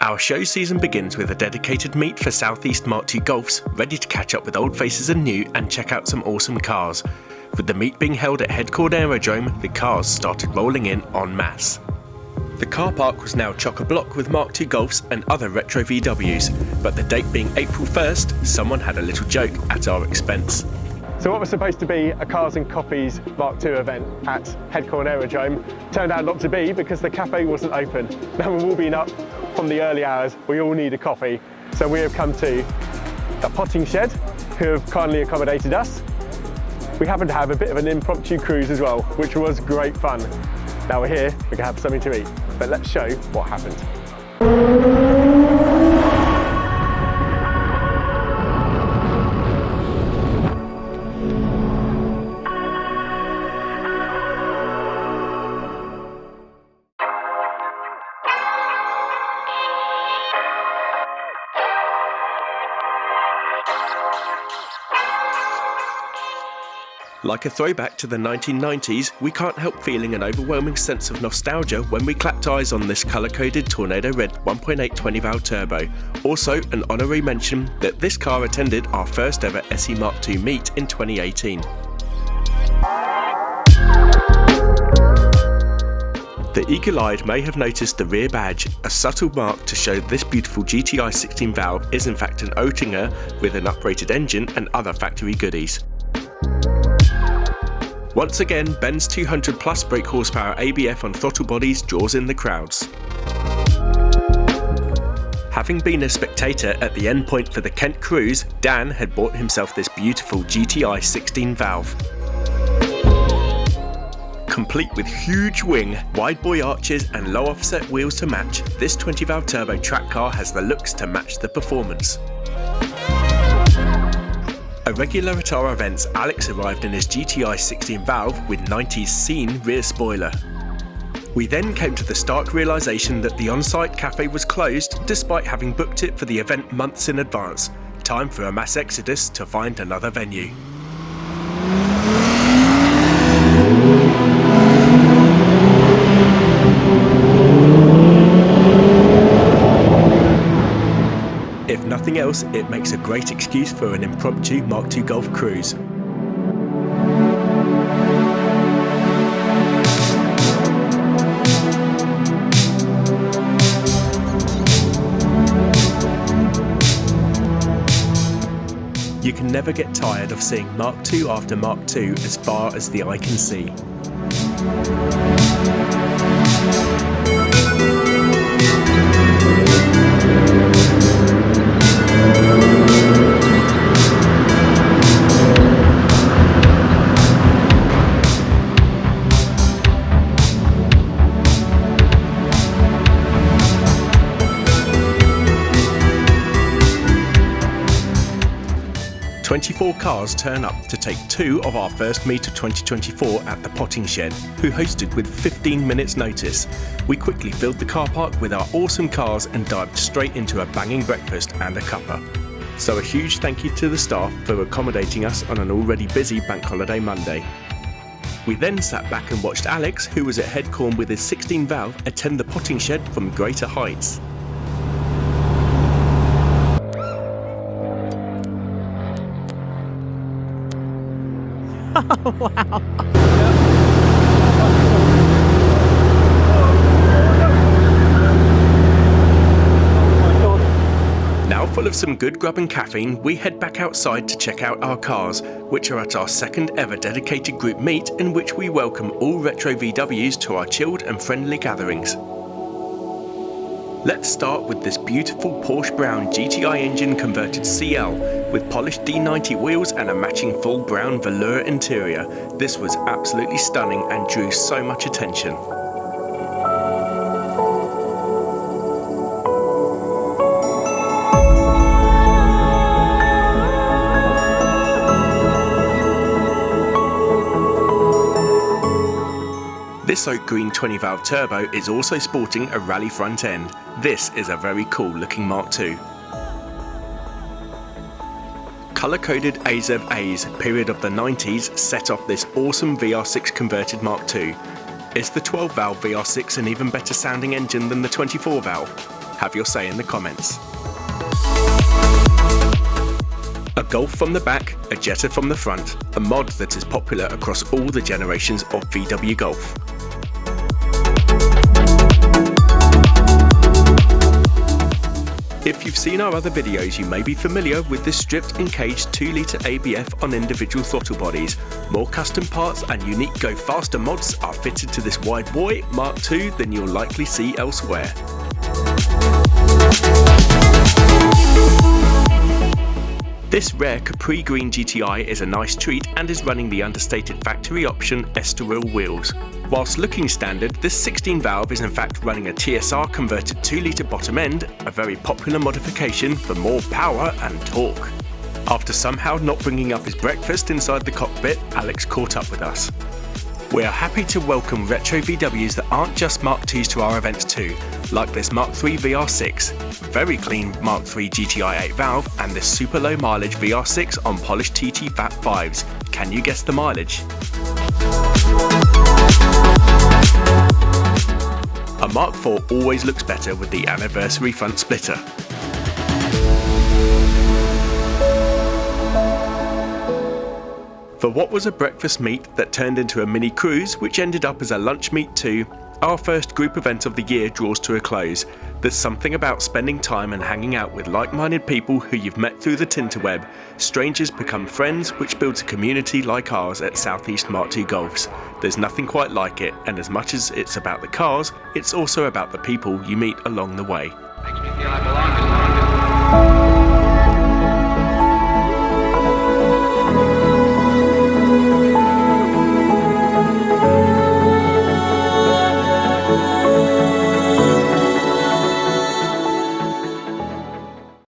Our show season begins with a dedicated meet for South East Mk2 Golfs, ready to catch up with old faces and new and check out some awesome cars. With the meet being held at Headcord Aerodrome, the cars started rolling in en masse. The car park was now chock-a-block with Mk2 Golfs and other retro VWs, but the date being April 1st, someone had a little joke at our expense. So what was supposed to be a Cars and Coffees Mk2 event at Headcord Aerodrome turned out not to be because the cafe wasn't open. Now we've all been up from the early hours, we all need a coffee. So we have come to the Potting Shed, who have kindly accommodated us. We happened to have a bit of an impromptu cruise as well, which was great fun. Now we're here, we can have something to eat, but let's show what happened. Like a throwback to the 1990s, we can't help feeling an overwhelming sense of nostalgia when we clapped eyes on this colour-coded Tornado Red 1.8 20-valve turbo. Also, an honorary mention that this car attended our first ever SE Mk2 meet in 2018. The eagle-eyed may have noticed the rear badge, a subtle mark to show this beautiful GTI 16-valve is in fact an Oettinger with an uprated engine and other factory goodies. Once again, Ben's 200 plus brake horsepower ABF on throttle bodies draws in the crowds. Having been a spectator at the end point for the Kent cruise, Dan had bought himself this beautiful GTI 16 valve. Complete with huge wing, wide boy arches and low offset wheels to match, this 20 valve turbo track car has the looks to match the performance. A regular at our events, Alex arrived in his GTI 16 valve with 90s scene rear spoiler. We then came to the stark realisation that the on-site cafe was closed despite having booked it for the event months in advance. Time for a mass exodus to find another venue. If nothing else, it makes a great excuse for an impromptu Mk2 Golf cruise. You can never get tired of seeing Mk2 after Mk2 as far as the eye can see. 24 cars turn up to take two of our first meet of 2024 at the Potting Shed, who hosted with 15 minutes notice. We quickly filled the car park with our awesome cars and dived straight into a banging breakfast and a cuppa. So a huge thank you to the staff for accommodating us on an already busy bank holiday Monday. We then sat back and watched Alex, who was at Headcord with his 16 valve, attend the Potting Shed from greater heights. Oh, wow. Now full of some good grub and caffeine, we head back outside to check out our cars, which are at our second ever dedicated group meet in which we welcome all retro VWs to our chilled and friendly gatherings. Let's start with this beautiful Porsche Brown GTI engine converted CL with polished D90 wheels and a matching full brown velour interior. This was absolutely stunning and drew so much attention. This oak green 20 valve turbo is also sporting a rally front end. This is a very cool looking Mk2. Colour-coded AZA's period of the 90s set off this awesome VR6 converted Mk2. Is the 12 valve VR6 an even better sounding engine than the 24 valve? Have your say in the comments. A Golf from the back, a Jetta from the front, a mod that is popular across all the generations of VW Golf. If you've seen our other videos, you may be familiar with the stripped and caged 2-litre ABF on individual throttle bodies. More custom parts and unique Go Faster mods are fitted to this wide boy Mk2 than you'll likely see elsewhere. This rare Capri Green GTI is a nice treat and is running the understated factory option Estoril wheels. Whilst looking standard, this 16 valve is in fact running a TSR converted 2-litre bottom end, a very popular modification for more power and torque. After somehow not bringing up his breakfast inside the cockpit, Alex caught up with us. We are happy to welcome retro VWs that aren't just Mk2s to our events too, like this Mk3 VR6, very clean Mk3 GTI 8 valve and this super low mileage VR6 on polished TT Fat 5s. Can you guess the mileage? A Mark IV always looks better with the anniversary front splitter. For what was a breakfast meet that turned into a mini cruise which ended up as a lunch meet too, our first group event of the year draws to a close. There's something about spending time and hanging out with like-minded people who you've met through the Tinterweb. Strangers become friends, which builds a community like ours at South East Mk2 Golfs. There's nothing quite like it, and as much as it's about the cars, it's also about the people you meet along the way. Makes me feel I belong to something.